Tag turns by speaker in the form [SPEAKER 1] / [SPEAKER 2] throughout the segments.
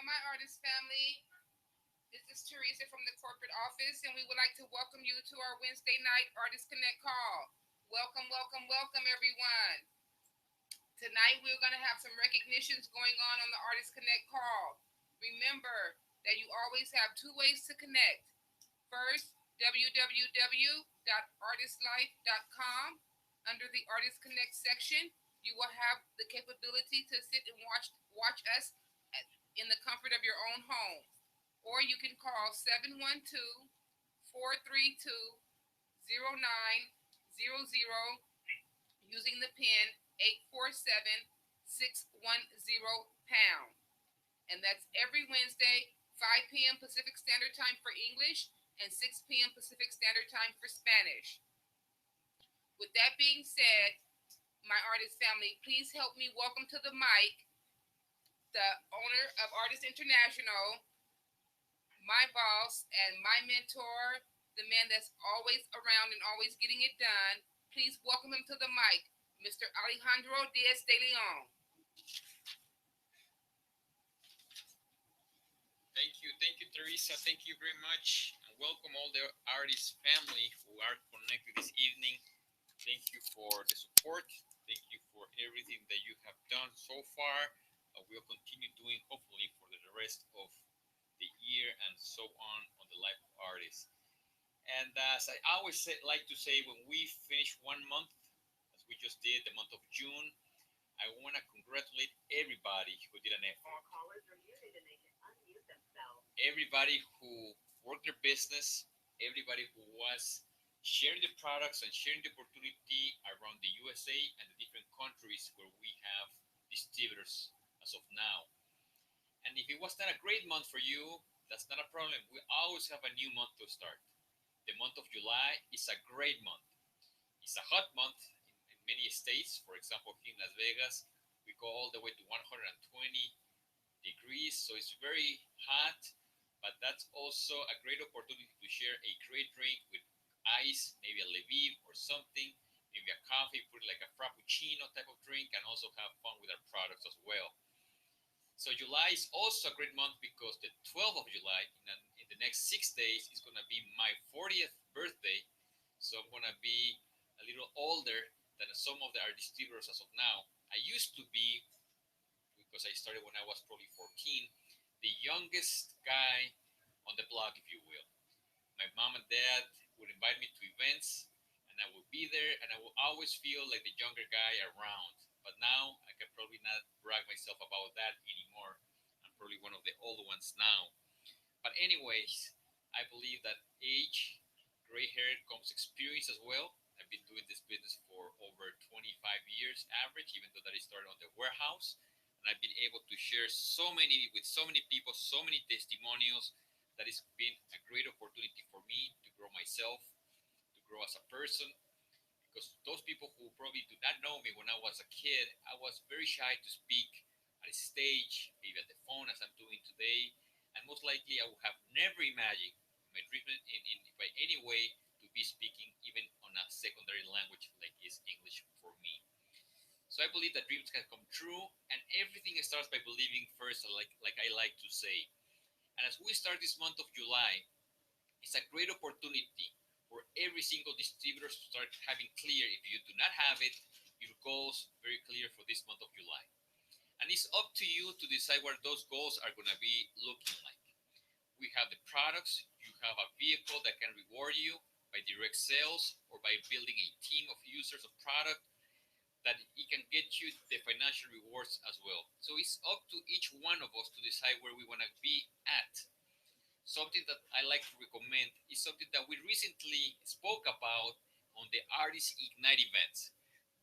[SPEAKER 1] my artist family. This is Teresa from the corporate office, and we would like to welcome you to our Wednesday night Artist Connect call. Welcome, welcome, welcome, everyone. Tonight, we're going to have some recognitions going on the Artist Connect call. Remember that you always have two ways to connect. First, www.artistlife.com. Under the Artist Connect section, you will have the capability to sit and watch us in the comfort of your own home. Or you can call 712-432-0900 using the pin 847-610 and that's every Wednesday, 5 p.m. Pacific Standard Time for English and 6 p.m. Pacific Standard Time for Spanish. With that being said, my artist family, please help me welcome to the mic the owner of Artists International, my boss and my mentor, the man that's always around and always getting it done. Please welcome him to the mic, Mr. Alejandro Diaz de Leon.
[SPEAKER 2] Thank you, Teresa. Thank you very much, and welcome all the artist family who are connected this evening. Thank you for the support. Thank you for everything that you have done so far. We'll continue doing, hopefully, for the rest of the year and so on the life of artists. And as I always like to say, when we finish one month, as we just did, the month of June, I want to congratulate everybody who did an effort. All callers are muted and they can unmute themselves. Everybody who worked their business, everybody who was sharing the products and sharing the opportunity around the USA and the different countries where we have distributors as of now. And if it was not a great month for you, that's not a problem. We always have a new month to start. The month of July is a great month. It's a hot month in many states. For example, here in Las Vegas, we go all the way to 120 degrees, so it's very hot. But that's also a great opportunity to share a great drink with ice, maybe a Lviv or something, maybe a coffee, put it like a frappuccino type of drink, and also have fun with our products as well. So July is also a great month because the 12th of July, in the next 6 days, is going to be my 40th birthday. So I'm going to be a little older than some of our distributors as of now. I used to be, because I started when I was probably 14, the youngest guy on the block, if you will. My mom and dad would invite me to events, and I would be there, and I would always feel like the younger guy around. But now I can probably not brag myself about that anymore. I'm probably one of the old ones now. But anyways, I believe that age, gray hair comes experience as well. I've been doing this business for over 25 years average, even though that I started on the warehouse. And I've been able to share with so many people, so many testimonials. That has been a great opportunity for me to grow myself, to grow as a person, because those people who probably do not know me when I was a kid, I was very shy to speak at a stage, maybe at the phone as I'm doing today, and most likely I would have never imagined my dream by any way to be speaking even on a secondary language like is English for me. So I believe that dreams can come true, and everything starts by believing first, like I like to say. And as we start this month of July, it's a great opportunity for every single distributor to start having clear, if you do not have it, your goals very clear for this month of July. And it's up to you to decide what those goals are going to be looking like. We have the products, you have a vehicle that can reward you by direct sales or by building a team of users of product that it can get you the financial rewards as well. So it's up to each one of us to decide where we want to be at. Something that I like to recommend is something that we recently spoke about on the Ardyss Ignite events.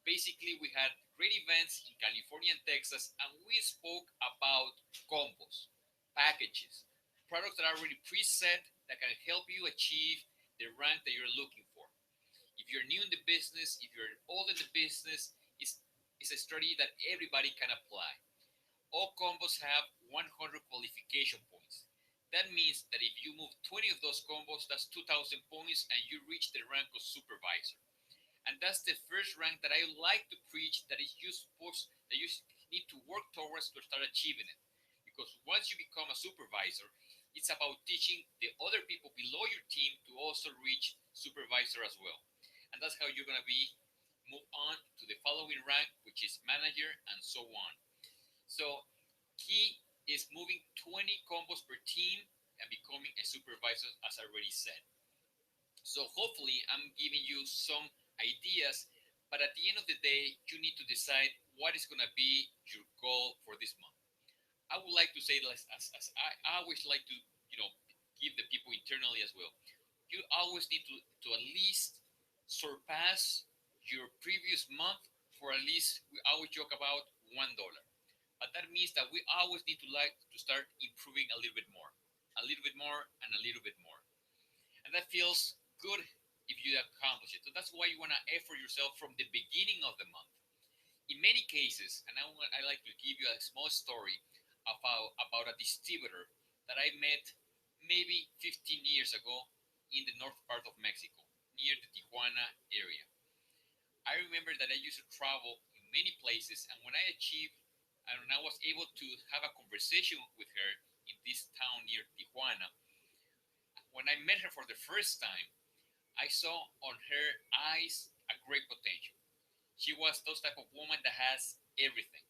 [SPEAKER 2] Basically, we had great events in California and Texas, and we spoke about combos, packages, products that are already preset that can help you achieve the rank that you're looking for. If you're new in the business, if you're old in the business, it's a strategy that everybody can apply. All combos have 100 qualification points. That means that if you move 20 of those combos, that's 2,000 points, and you reach the rank of supervisor. And that's the first rank that I like to preach, that is you supposed that you need to work towards to start achieving it. because once you become a supervisor, it's about teaching the other people below your team to also reach supervisor as well. And that's how you're going to be move on to the following rank, which is manager, and so on. So key is moving 20 combos per team and becoming a supervisor, as I already said. So hopefully I'm giving you some ideas, but at the end of the day, you need to decide what is going to be your goal for this month. I would like to say, as I always like to, give the people internally as well. You always need to at least surpass your previous month for at least, we always joke about $1. But that means that we always need to like to start improving a little bit more, a little bit more, and a little bit more. And that feels good if you accomplish it. So that's why you want to effort yourself from the beginning of the month. In many cases, and I like to give you a small story about a distributor that I met maybe 15 years ago in the north part of Mexico, near the Tijuana area. I remember that I used to travel in many places, and when I achieved, and when I was able to have a conversation with her in this town near Tijuana, when I met her for the first time, I saw on her eyes a great potential. She was those type of woman that has everything,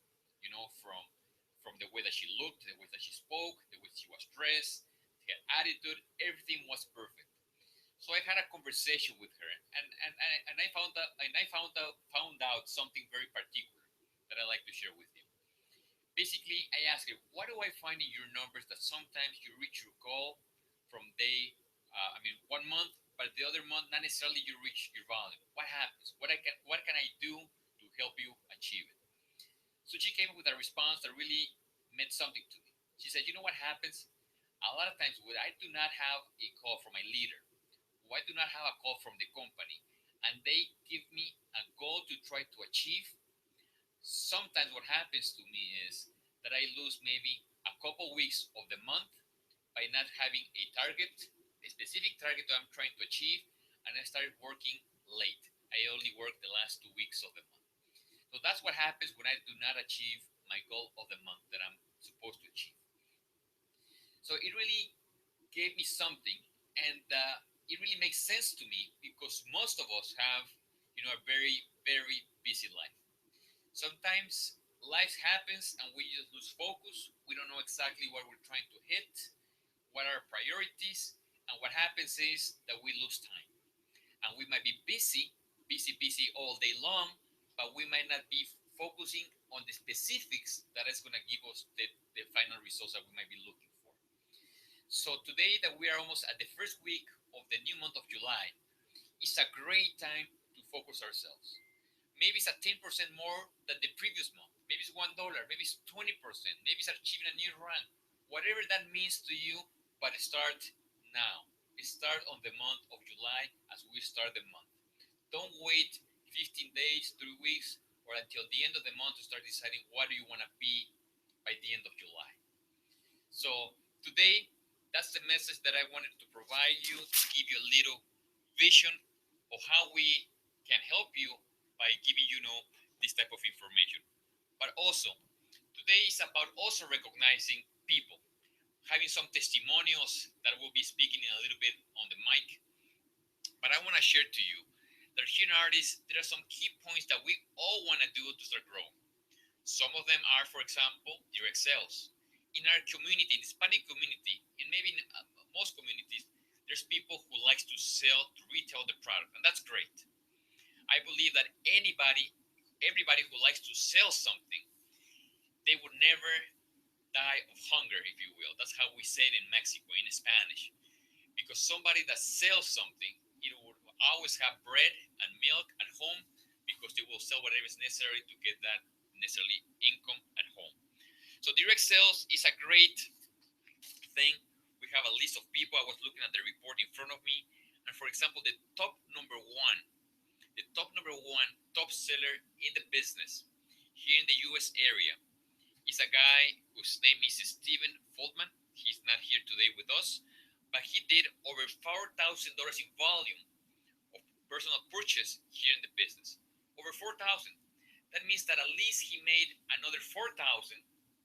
[SPEAKER 2] from the way that she looked, the way that she spoke, the way she was dressed, her attitude, everything was perfect. So I had a conversation with her, and I found out something very particular that I like to share with you. Basically, I asked her, what do I find in your numbers that sometimes you reach your goal from day, 1 month, but the other month not necessarily you reach your volume. What happens? What can I do to help you achieve it? So she came up with a response that really meant something to me. She said, you know what happens? A lot of times when I do not have a call from my leader, or I do not have a call from the company, and they give me a goal to try to achieve, sometimes what happens to me is that I lose maybe a couple weeks of the month by not having a target, a specific target that I'm trying to achieve, and I started working late. I only work the last 2 weeks of the month. So that's what happens when I do not achieve my goal of the month that I'm supposed to achieve. So it really gave me something, and it really makes sense to me because most of us have, a very, very busy life. Sometimes life happens and we just lose focus. We don't know exactly what we're trying to hit, what are our priorities, and what happens is that we lose time. And we might be busy, busy, busy all day long, but we might not be focusing on the specifics that is going to give us the final results that we might be looking for. So today that we are almost at the first week of the new month of July, it's a great time to focus ourselves. Maybe it's a 10% more than the previous month. Maybe it's $1. Maybe it's 20%. Maybe it's achieving a new rank. Whatever that means to you, but start now. Start on the month of July as we start the month. Don't wait 15 days, 3 weeks, or until the end of the month to start deciding what do you want to be by the end of July. So today, that's the message that I wanted to provide you to give you a little vision of how we can help you by giving this type of information. But also, today is about also recognizing people, having some testimonials that we'll be speaking in a little bit on the mic. But I want to share to you that here in Ardyss, there are some key points that we all want to do to start growing. Some of them are, for example, direct sales. In our community, in the Hispanic community, and maybe in most communities, there's people who likes to sell, to retail the product, and that's great. I believe that everybody who likes to sell something, they would never die of hunger, if you will. That's how we say it in Mexico, in Spanish. Because somebody that sells something, it will always have bread and milk at home because they will sell whatever is necessary to get that necessarily income at home. So direct sales is a great thing. We have a list of people. I was looking at the report in front of me. And for example, the top number one top seller in the business here in the US area is a guy whose name is Steven Foldman. He's not here today with us, but he did over $4,000 in volume of personal purchase here in the business. Over 4,000. That means that at least he made another 4,000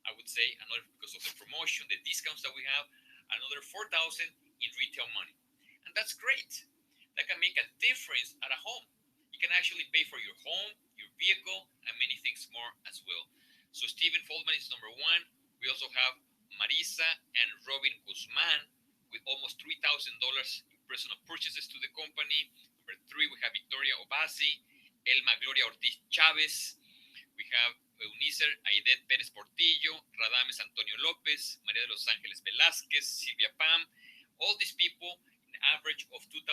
[SPEAKER 2] I would say, another because of the promotion, the discounts that we have, another 4,000 in retail money. And that's great. That can make a difference at a home. You can actually pay for your home, your vehicle, and many things more as well. So Stephen Foldman is number one. We also have Marisa and Robin Guzman with almost $3,000 in personal purchases to the company. Number three, we have Victoria Obasi, Elma Gloria Ortiz Chavez. We have Eunicer Aidet Pérez Portillo, Radames Antonio López, María de los Ángeles Velázquez, Silvia Pam. All these people, an average of $2,000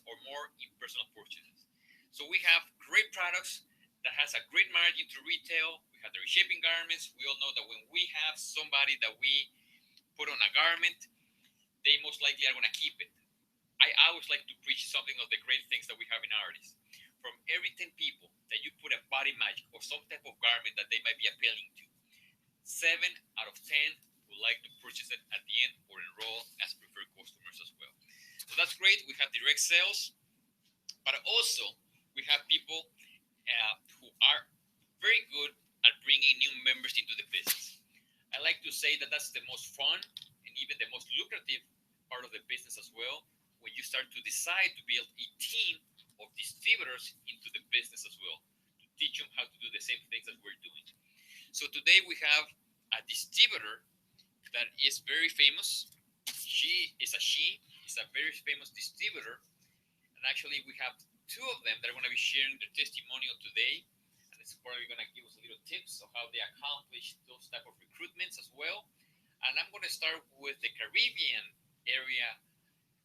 [SPEAKER 2] or more in personal purchases. So we have great products that has a great margin to retail. We have the reshaping garments. We all know that when we have somebody that we put on a garment, they most likely are going to keep it. I always like to preach something of the great things that we have in Ardyss. From every 10 people that you put a body magic or some type of garment that they might be appealing to, 7 out of 10 would like to purchase it at the end or enroll as preferred customers as well. So that's great. We have direct sales, but also we have people who are very good at bringing new members into the business. I like to say that that's the most fun and even the most lucrative part of the business as well, when you start to decide to build a team of distributors into the business as well, to teach them how to do the same things that we're doing. So today we have a distributor that is very famous. She is a very famous distributor. And actually we have two of them that are going to be sharing their testimonial today. And it's probably going to give us a little tips of how they accomplish those type of recruitments as well. And I'm going to start with the Caribbean area,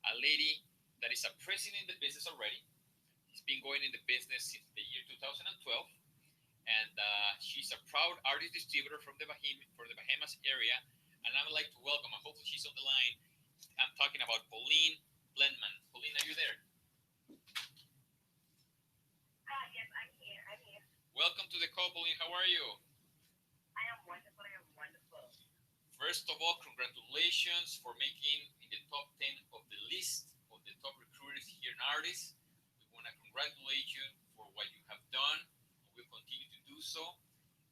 [SPEAKER 2] a lady that is a president in the business already. She's been going in the business since the year 2012, and she's a proud Ardyss distributor from the Bahamas area. And I would like to welcome her. Hopefully she's on the line. I'm talking about Pauline Blendman. Pauline, are you there?
[SPEAKER 3] Yes, I'm here.
[SPEAKER 2] Welcome to the call, Pauline. How are you?
[SPEAKER 3] I am wonderful.
[SPEAKER 2] First of all, congratulations for making in the top 10 of the list of the top recruiters here in Ardyss. We want to congratulate you for what you have done. We'll continue to do so.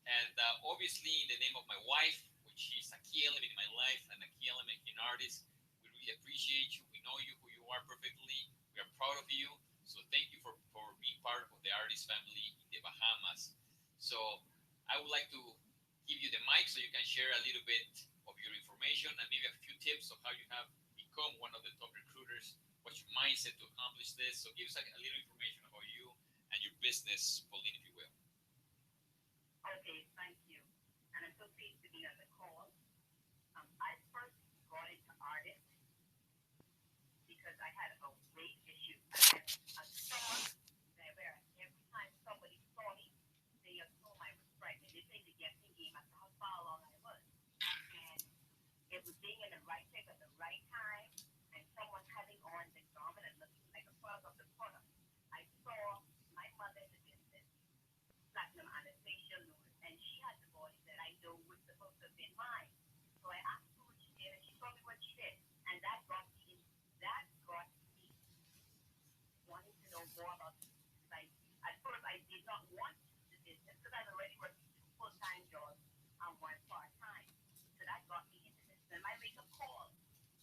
[SPEAKER 2] And obviously, in the name of my wife, which is a key element in my life and a key element in Ardyss, we really appreciate you. We know you who you are perfectly. We are proud of you. So thank you for being part of the Ardyss family in the Bahamas. So I would like to give you the mic so you can share a little bit of your information and maybe a few tips of how you have become one of the top recruiters. What's your mindset to accomplish this? So give us a little information about you and your business, Pauline, if you will.
[SPEAKER 3] Okay, thank you. And I'm so pleased to be on the call. I first got into Ardyss because I had a weight issue. I had a stomach where every time somebody saw me, they assumed I was pregnant. They say the guessing game as to how far along I was. And it was being in the right place at the right time, and someone having on the garment and looking like a product of the product. I saw my mother in the business, platinum Anastasia Lewis, and she had the body that I know was supposed to have been mine. So I asked her what she did, and she told me what she did, and that got me wanting to know more about it. Like, at first, I did not want the business because I was already working 2 full-time jobs and 1 part-time. So that got me into this. And my wake-up call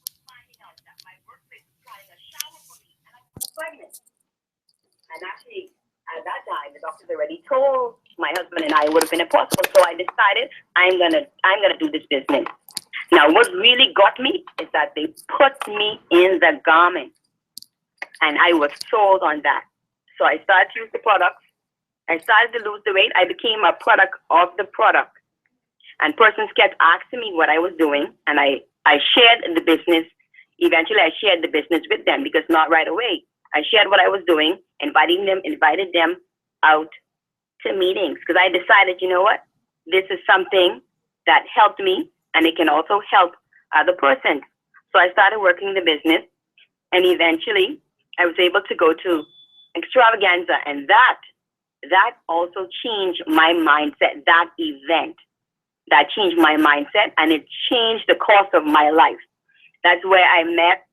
[SPEAKER 3] was finding out that my workplace was trying a shower for me, and I was pregnant. And actually, at that time, the doctors already told my husband and I it would have been impossible. So I decided I'm gonna do this business. Now, what really got me is that they put me in the garment, and I was sold on that. So I started to use the products. I started to lose the weight. I became a product of the product. And persons kept asking me what I was doing, and I shared the business. Eventually, I shared the business with them because not right away. I shared what I was doing, invited them out to meetings because I decided, you know what, this is something that helped me, and it can also help other persons. So I started working the business, and eventually I was able to go to extravaganza, and that also changed my mindset. That event that changed my mindset, and it changed the course of my life. That's where I met,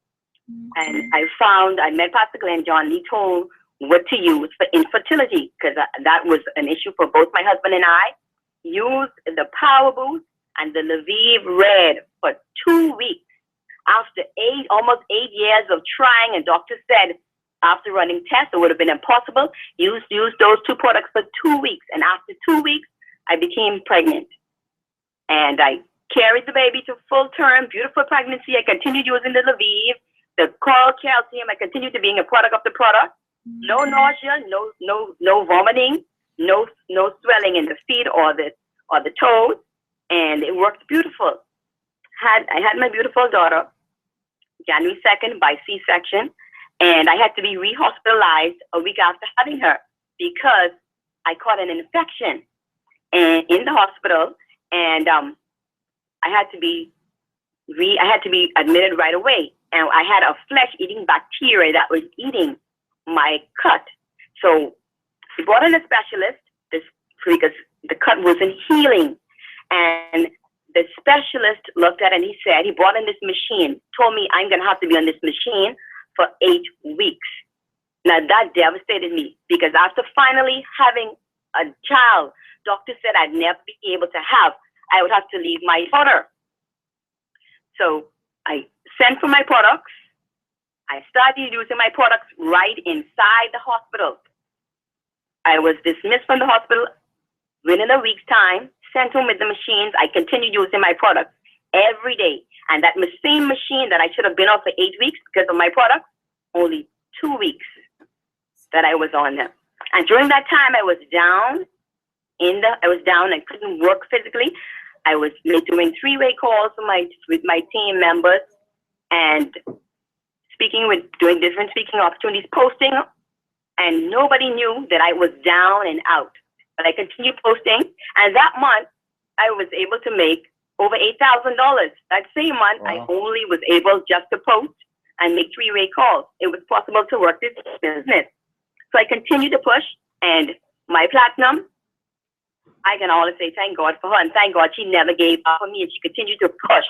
[SPEAKER 3] and I met Pastor Glenn John. He told what to use for infertility because that was an issue for both my husband and I. Use the power boost and the Lviv red for 2 weeks. After almost 8 years of trying, and doctor said after running tests it would have been impossible. Use those two products for 2 weeks, and after 2 weeks, I became pregnant, and I carried the baby to full term, beautiful pregnancy. I continued using the Lviv, the coral calcium. I continued to being a product of the product. No nausea, no vomiting, no swelling in the feet or the toes, and it worked beautiful. I had my beautiful daughter January 2nd by C-section, and I had to be re-hospitalized a week after having her because I caught an infection in the hospital, and I had to be admitted right away, and I had a flesh-eating bacteria that was eating my cut. So we brought in a specialist because the cut wasn't healing, and the specialist looked at it and he brought in this machine, told me I'm gonna have to be on this machine for 8 weeks. Now that devastated me because after finally having a child, doctor said I'd never be able to have. I would have to leave my daughter. So I sent for my products. I started using my products right inside the hospital. I was dismissed from the hospital within a week's time, sent home with the machines. I continued using my products every day. And that same machine that I should have been on for 8 weeks because of my products, only 2 weeks that I was on them. And during that time, I was down and couldn't work physically. I was doing three-way calls with my team members and doing different speaking opportunities, posting, and nobody knew that I was down and out. But I continued posting, and that month I was able to make over $8,000. That same month, wow. I only was able just to post and make three-way calls. It was possible to work this business. So I continued to push, and my platinum, I can always say thank God for her, and thank God she never gave up on me, and she continued to push.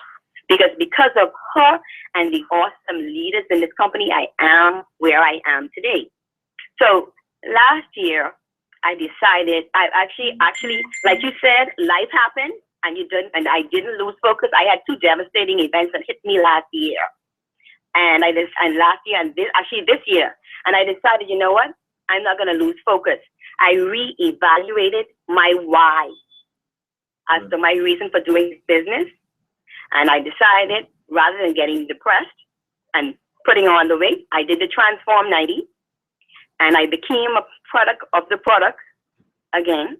[SPEAKER 3] Because of her and the awesome leaders in this company, I am where I am today. So last year, I decided, I actually, like you said, life happened, and I didn't lose focus. I had two devastating events that hit me last year, and this year, and I decided, you know what? I'm not going to lose focus. I reevaluated my why as to my reason for doing this business. And I decided, rather than getting depressed and putting on the weight, I did the Transform 90, and I became a product of the product again.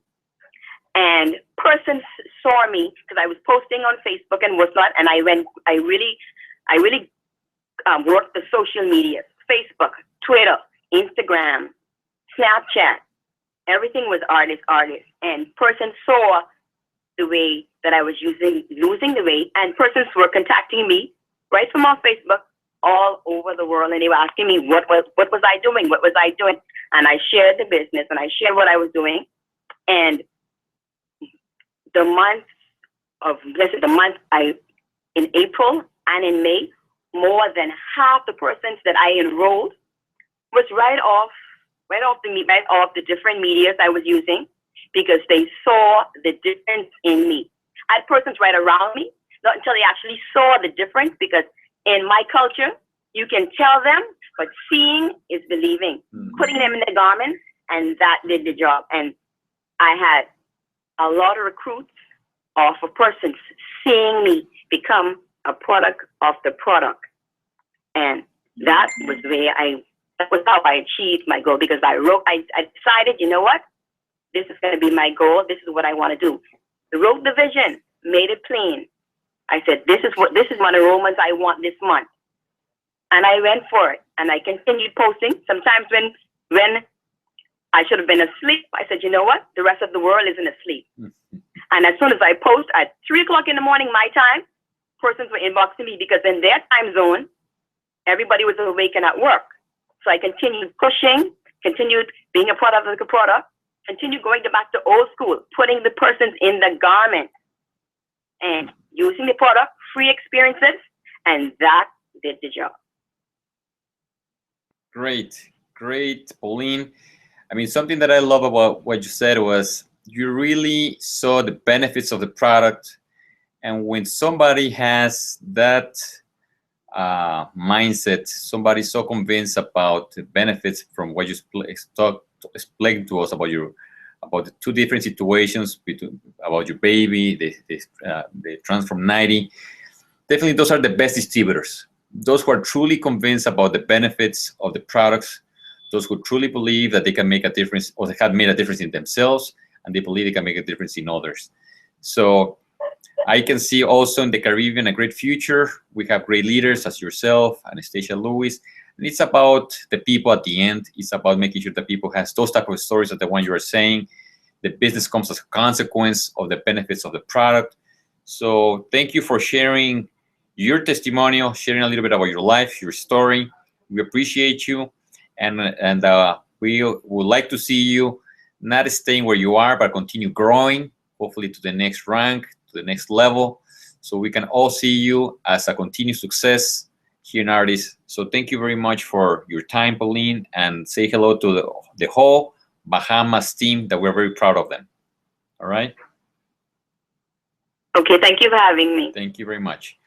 [SPEAKER 3] And persons saw me because I was posting on Facebook and whatnot, and I really worked the social media: Facebook, Twitter, Instagram, Snapchat. Everything was Ardyss. And persons saw the way that I was losing the weight, and persons were contacting me right from on Facebook all over the world, and they were asking me what was I doing, and I shared the business, and I shared what I was doing. And in April and in May, more than half the persons that I enrolled was right off the different medias I was using, because they saw the difference in me. I had persons right around me, not until they actually saw the difference, because in my culture, you can tell them, but seeing is believing. Putting them in the garments, and that did the job. And I had a lot of recruits of persons seeing me become a product of the product. And that was how I achieved my goal, because I decided, you know what? This is going to be my goal. This is what I want to do. I wrote the vision, made it plain. I said, this is one enrollments I want this month. And I went for it. And I continued posting. Sometimes when I should have been asleep, I said, you know what? The rest of the world isn't asleep. And as soon as I post at 3 o'clock in the morning, my time, persons were inboxing me, because in their time zone, everybody was awake and at work. So I continued pushing, continued being a product of the product, continued going back to old school, putting the persons in the garment and using the product, free experiences, and that did the job.
[SPEAKER 4] Great, Pauline. I mean, something that I love about what you said was you really saw the benefits of the product, And when somebody has that mindset, somebody so convinced about the benefits from what you explained to us about the two different situations between about your baby, the Transform 90. Definitely, those are the best distributors. Those who are truly convinced about the benefits of the products, those who truly believe that they can make a difference or they have made a difference in themselves, and they believe they can make a difference in others. So I can see also in the Caribbean a great future. We have great leaders as yourself, Anastasia Lewis. And it's about the people at the end. It's about making sure that people has those type of stories that the one you are saying. The business comes as a consequence of the benefits of the product. So thank you for sharing your testimonial, sharing a little bit about your life, your story. We appreciate you, and we would like to see you not staying where you are, but continue growing, hopefully to the next rank, to the next level, so we can all see you as a continued success here in Ardyss. So thank you very much for your time, Pauline, and say hello to the whole Bahamas team that we're very proud of them. All right?
[SPEAKER 3] Okay, thank you for having me.
[SPEAKER 4] Thank you very much.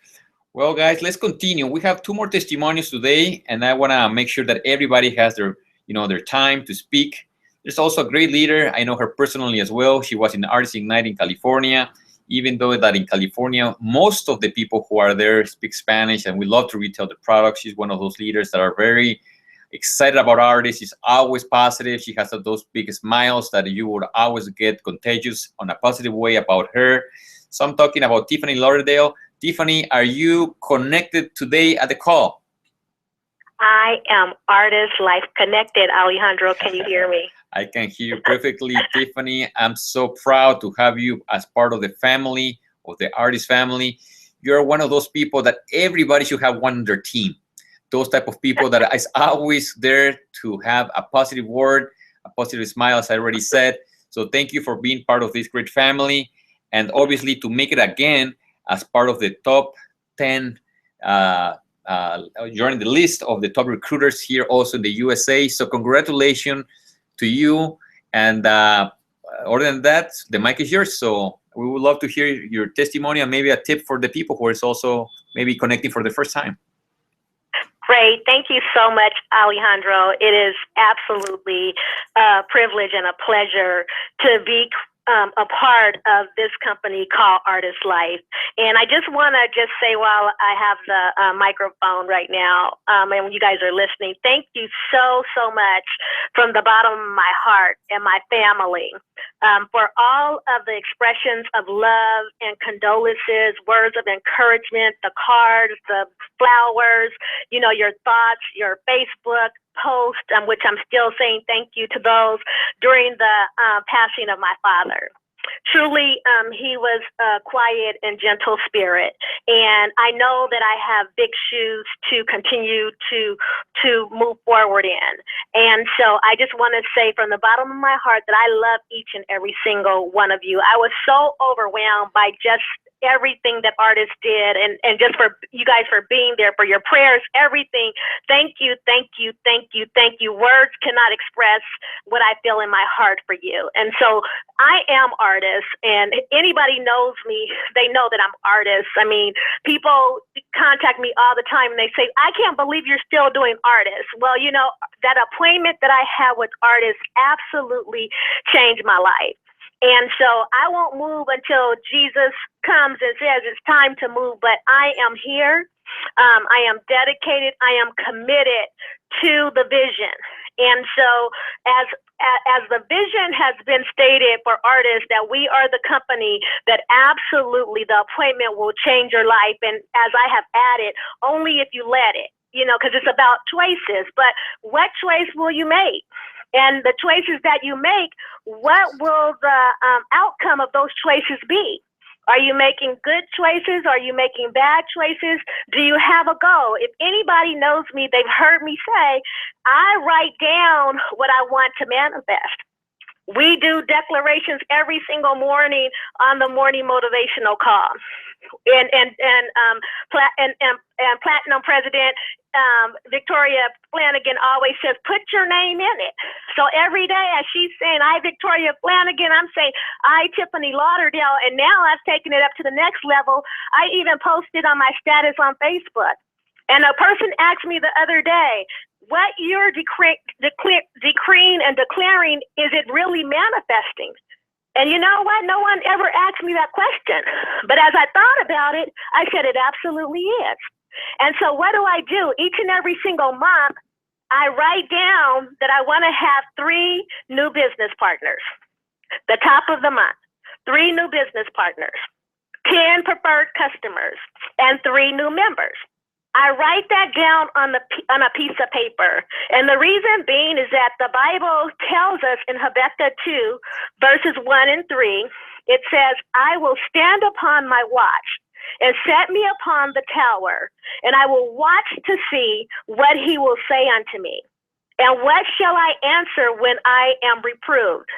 [SPEAKER 4] Well, guys, let's continue. We have two more testimonials today, and I want to make sure that everybody has their time to speak. There's also a great leader. I know her personally as well. She was in Ardyss Ignite in California. Even though that in California, most of the people who are there speak Spanish, and we love to retail the product. She's one of those leaders that are very excited about Ardyss. She's always positive. She has those big smiles that you would always get contagious on a positive way about her. So I'm talking about Tiffany Lauderdale. Tiffany, are you connected today at the call?
[SPEAKER 5] I am Ardyss Life Connected, Alejandro. Can you hear me?
[SPEAKER 4] I can hear you perfectly, Tiffany. I'm so proud to have you as part of the family, of the Ardyss family. You're one of those people that everybody should have one on their team. Those type of people that is always there to have a positive word, a positive smile, as I already said. So thank you for being part of this great family, and obviously to make it again as part of the top 10, you're in the list of the top recruiters here also in the USA. So congratulations to you. And other than that, the mic is yours. So we would love to hear your testimony and maybe a tip for the people who is also maybe connecting for the first time.
[SPEAKER 5] Great. Thank you so much, Alejandro. It is absolutely a privilege and a pleasure to be a part of this company called Ardyss Life. And I just want to just say while I have the microphone right now, and you guys are listening, thank you so, so much from the bottom of my heart and my family for all of the expressions of love and condolences, words of encouragement, the cards, the flowers, your thoughts, your Facebook post, which I'm still saying thank you to those during the passing of my father. Truly, he was a quiet and gentle spirit, and I know that I have big shoes to continue to move forward in. And so I just want to say from the bottom of my heart that I love each and every single one of you. I was so overwhelmed by just everything that Ardyss did, and just for you guys for being there, for your prayers, everything. Thank you, thank you, thank you, thank you. Words cannot express what I feel in my heart for you. And so I am Ardyss, and anybody knows me, they know that I'm Ardyss. I mean, people contact me all the time and they say, I can't believe you're still doing Ardyss. Well, that appointment that I had with Ardyss absolutely changed my life. And so I won't move until Jesus comes and says it's time to move, but I am here. I am dedicated. I am committed to the vision. And so as the vision has been stated for Ardyss, that we are the company that absolutely the appointment will change your life. And as I have added, only if you let it, because it's about choices. But what choice will you make? And the choices that you make, what will the outcome of those choices be? Are you making good choices? Are you making bad choices? Do you have a goal? If anybody knows me, they've heard me say, I write down what I want to manifest. We do declarations every single morning on the morning motivational call. And Platinum President Victoria Flanagan always says, put your name in it. So every day as she's saying, I, Victoria Flanagan, I'm saying, I, Tiffany Lauderdale, and now I've taken it up to the next level. I even posted on my status on Facebook. And a person asked me the other day, what you're decreeing and declaring, is it really manifesting? And you know what? No one ever asked me that question. But as I thought about it, I said it absolutely is. And so what do? Each and every single month, I write down that I want to have 3 new business partners. The top of the month, 3 new business partners, 10 preferred customers, and 3 new members. I write that down on a piece of paper. And the reason being is that the Bible tells us in Habakkuk 2, verses 1 and 3, it says, I will stand upon my watch and set me upon the tower, and I will watch to see what he will say unto me. And what shall I answer when I am reproved?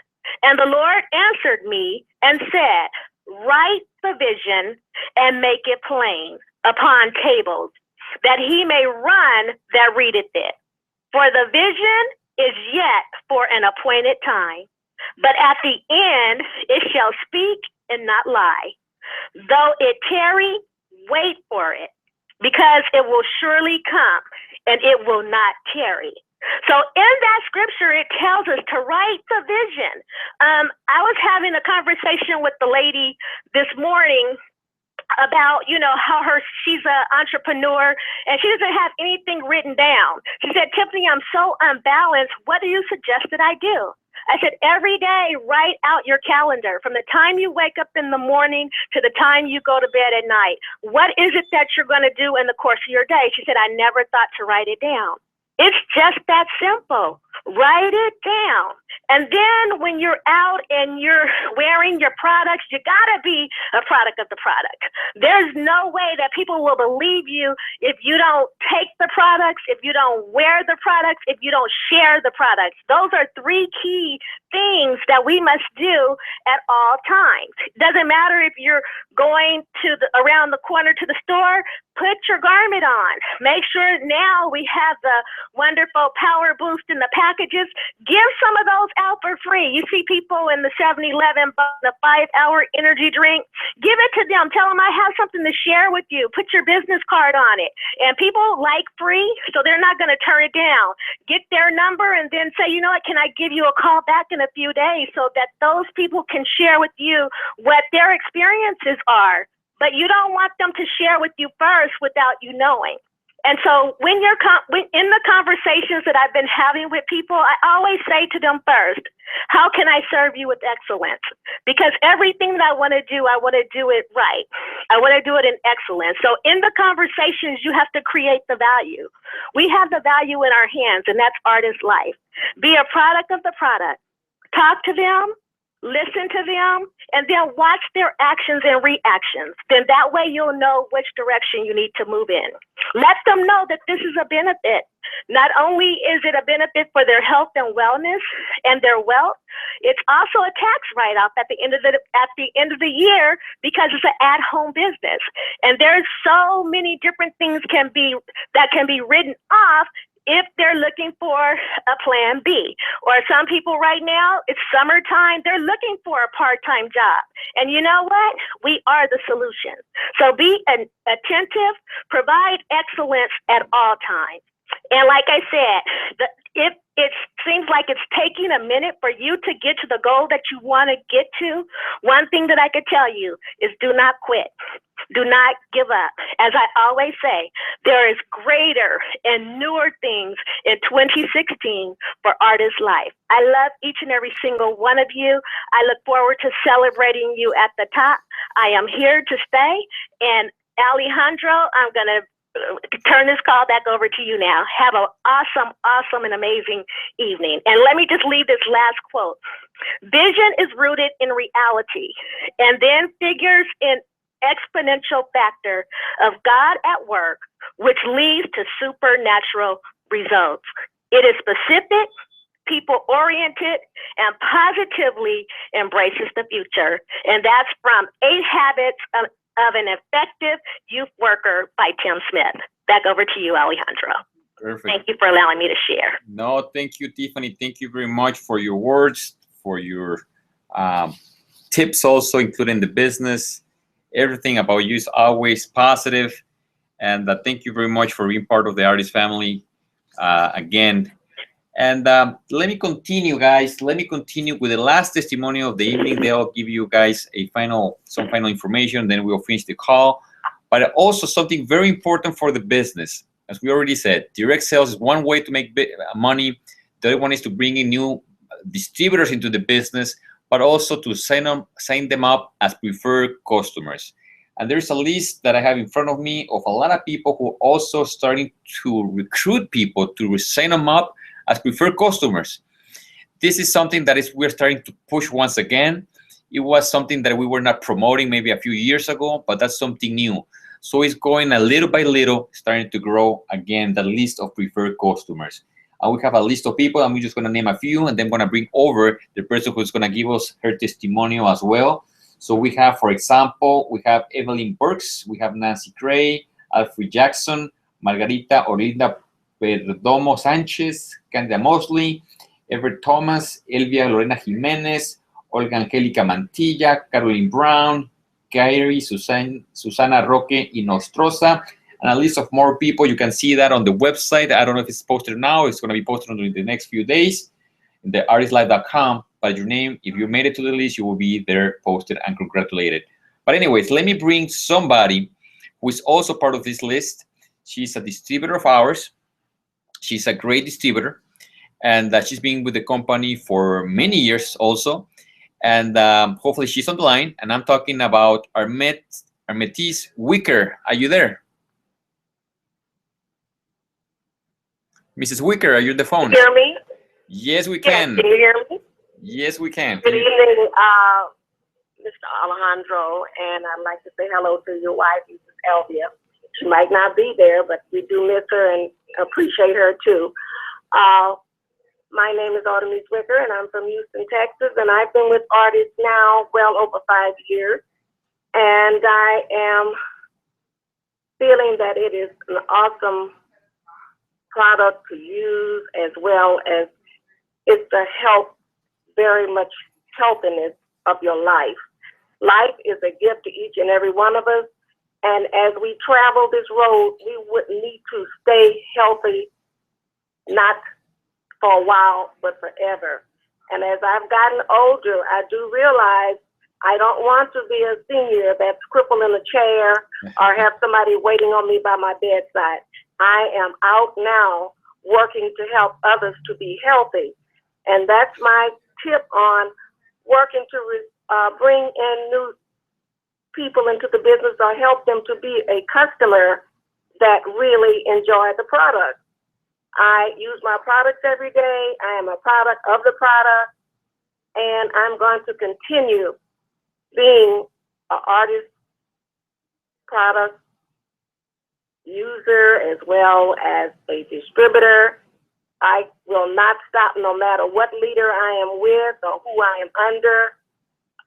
[SPEAKER 5] And the Lord answered me and said, write the vision and make it plain upon tables, that he may run that readeth it. For the vision is yet for an appointed time, but at the end it shall speak and not lie. Though it tarry, wait for it, because it will surely come and it will not tarry. So in that scripture, it tells us to write the vision. I was having a conversation with the lady this morning about, how she's an entrepreneur and she doesn't have anything written down. She said, Tiffany, I'm so unbalanced. What do you suggest that I do? I said, every day, write out your calendar from the time you wake up in the morning to the time you go to bed at night. What is it that you're going to do in the course of your day? She said, I never thought to write it down. It's just that simple. Write it down. And then when you're out and you're wearing your products, you gotta be a product of the product. There's no way that people will believe you if you don't take the products, if you don't wear the products, if you don't share the products. Those are 3 key things that we must do at all times. It doesn't matter if you're going around the corner to the store, put your garment on. Make sure now we have the wonderful power boost in the packages. Give some of those out for free. You see people in the 7-Eleven buying a 5-hour energy drink. Give it to them. Tell them I have something to share with you. Put your business card on it. And people like free, so they're not going to turn it down. Get their number and then say, you know what, can I give you a call back in a few days so that those people can share with you what their experiences are. But you don't want them to share with you first without you knowing. And so when you're in the conversations that I've been having with people, I always say to them first, how can I serve you with excellence? Because everything that I want to do it right. I want to do it in excellence. So in the conversations, you have to create the value. We have the value in our hands, and that's Ardyss life. Be a product of the product. Talk to them. Listen to them, and then watch their actions and reactions. Then that way you'll know which direction you need to move in. Let them know that this is a benefit. Not only is it a benefit for their health and wellness and their wealth, it's also a tax write-off at the end of the year because it's an at-home business. And there's so many different things that can be written off if they're looking for a plan B. Or some people right now, it's summertime, they're looking for a part-time job. And you know what? We are the solution. So be attentive, provide excellence at all times. And like I said, if it seems like it's taking a minute for you to get to the goal that you want to get to, one thing that I could tell you is do not quit. Do not give up. As I always say, there is greater and newer things in 2016 for Ardyss life. I love each and every single one of you. I look forward to celebrating you at the top. I am here to stay. And Alejandro, I'm going to turn this call back over to you now. Have an awesome, and amazing evening. And let me just leave this last quote. Vision is rooted in reality and then figures in exponential factor of God at work, which leads to supernatural results. It is specific, people oriented, and positively embraces the future. And that's from 8 Habits of an Effective Youth Worker by Tim Smith. Back over to you, Alejandro.
[SPEAKER 4] Perfect.
[SPEAKER 5] Thank you for allowing me to share.
[SPEAKER 4] No, thank you, Tiffany. Thank you very much for your words, for your tips, also including the business. Everything about you is always positive. And thank you very much for being part of the Ardyss family again. And let me continue, guys. Let me continue with the last testimonial of the evening. They'll give you guys some final information. Then we'll finish the call. But also something very important for the business. As we already said, direct sales is one way to make money. The other one is to bring in new distributors into the business, but also to sign them up as preferred customers. And there's a list that I have in front of me of a lot of people who are also starting to recruit people to sign them up as preferred customers. This is something that we're starting to push once again. It was something that we were not promoting maybe a few years ago, but that's something new. So it's going a little by little, starting to grow again, the list of preferred customers. And we have a list of people, and we're just going to name a few, and then I'm going to bring over the person who's going to give us her testimonial as well. So we have, for example, we have Evelyn Burks, we have Nancy Gray, Alfred Jackson, Margarita Olinda Perdomo Sanchez, Candida Mosley, Everett Thomas, Elvia Lorena Jimenez, Olga Angélica Mantilla, Caroline Brown, Kyrie, Susana Roque Inostroza, and a list of more people. You can see that on the website. I don't know if it's posted now. It's going to be posted in the next few days in the ardisslive.com. But your name, if you made it to the list, you will be there posted and congratulated. But anyways, let me bring somebody who is also part of this list. She's a distributor of ours. She's a great distributor, and she's been with the company for many years also. And hopefully she's on the line. And I'm talking about Ardyss Wicker. Are you there? Mrs. Wicker, are you on the phone?
[SPEAKER 5] Hear me?
[SPEAKER 4] Yes, we can.
[SPEAKER 5] Yes, can you hear me?
[SPEAKER 4] Yes, we can.
[SPEAKER 5] Good evening, Mr. Alejandro, and I'd like to say hello to your wife, Mrs. Elvia. She might not be there, but we do miss her and appreciate her too. My name is Ardyss Wicker, and I'm from Houston, Texas, and I've been with Ardyss now well over 5 years. And I am feeling that it is an awesome product to use, as well as it's a very much healthiness of your life. Life is a gift to each and every one of us. And as we travel this road, we would need to stay healthy, not for a while, but forever. And as I've gotten older, I do realize I don't want to be a senior that's crippled in a chair or have somebody waiting on me by my bedside. I am out now working to help others to be healthy. And that's my tip on working to bring in new people into the business or help them to be a customer that really enjoy the product. I use my products every day. I am a product of the product, and I'm going to continue being an Ardyss product user as well as a distributor. I will not stop no matter what leader I am with or who I am under.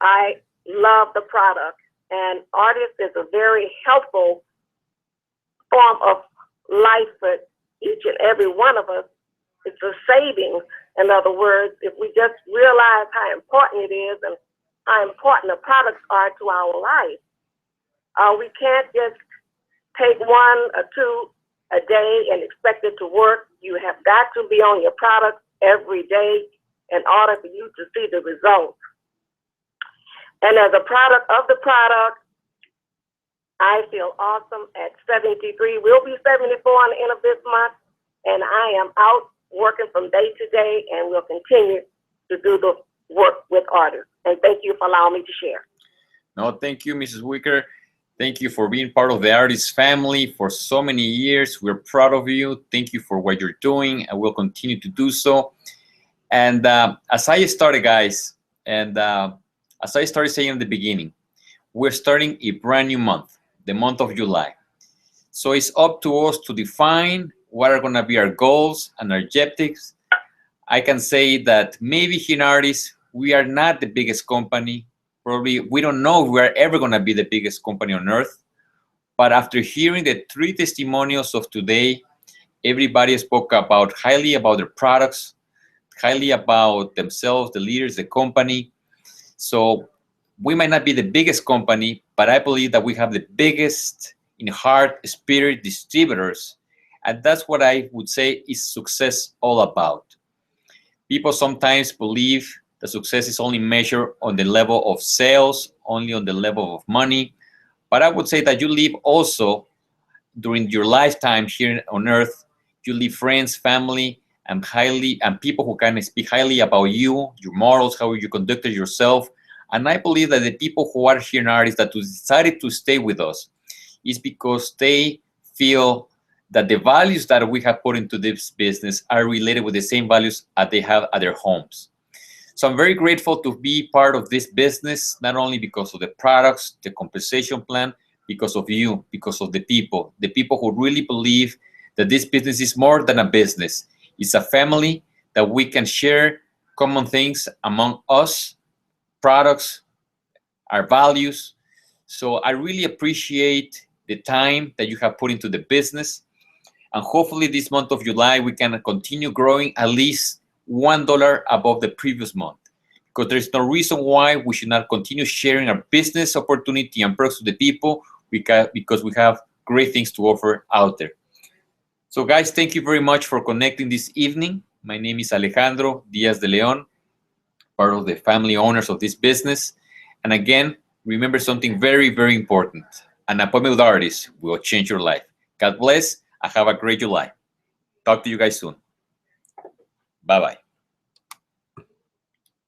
[SPEAKER 5] I love the product, and Ardyss is a very helpful form of life for each and every one of us. It's a saving. In other words, if we just realize how important it is and how important the products are to our life, we can't just take one or two a day and expect it to work. You have got to be on your product every day in order for you to see the results. And as a product of the product, I feel awesome at 73. We'll be 74 on the end of this month, and I am out working from day to day, and will continue to do the work with Ardyss. And thank you for allowing me to share.
[SPEAKER 4] No, thank you, Mrs. Wicker. Thank you for being part of the Ardyss family for so many years. We're proud of you. Thank you for what you're doing, and we'll continue to do so. And as I started, guys, and as I started saying in the beginning, we're starting a brand new month, the month of July. So it's up to us to define what are going to be our goals and our objectives. I can say that maybe here in Ardyss, we are not the biggest company. Probably we don't know if we are ever going to be the biggest company on earth. But after hearing the 3 testimonials of today, everybody spoke about highly about their products, highly about themselves, the leaders, the company. So we might not be the biggest company, but I believe that we have the biggest in heart, spirit distributors. And that's what I would say is success all about. People sometimes believe that success is only measured on the level of sales, only on the level of money. But I would say that you live also during your lifetime here on earth, you leave friends, family, and people who can speak highly about you, your morals, how you conducted yourself. And I believe that the people who are here in Ardyss that decided to stay with us is because they feel that the values that we have put into this business are related with the same values that they have at their homes. So I'm very grateful to be part of this business, not only because of the products, the compensation plan, because of you, because of the people who really believe that this business is more than a business. It's a family that we can share common things among us, products, our values. So I really appreciate the time that you have put into the business. And hopefully this month of July, we can continue growing at least $1 above the previous month. Because there's no reason why we should not continue sharing our business opportunity and products to the people because we have great things to offer out there. So guys, thank you very much for connecting this evening. My name is Alejandro Diaz de Leon, part of the family owners of this business. And again, remember something very, very important. An appointment with Ardyss will change your life. God bless and have a great July. Talk to you guys soon. Bye-bye.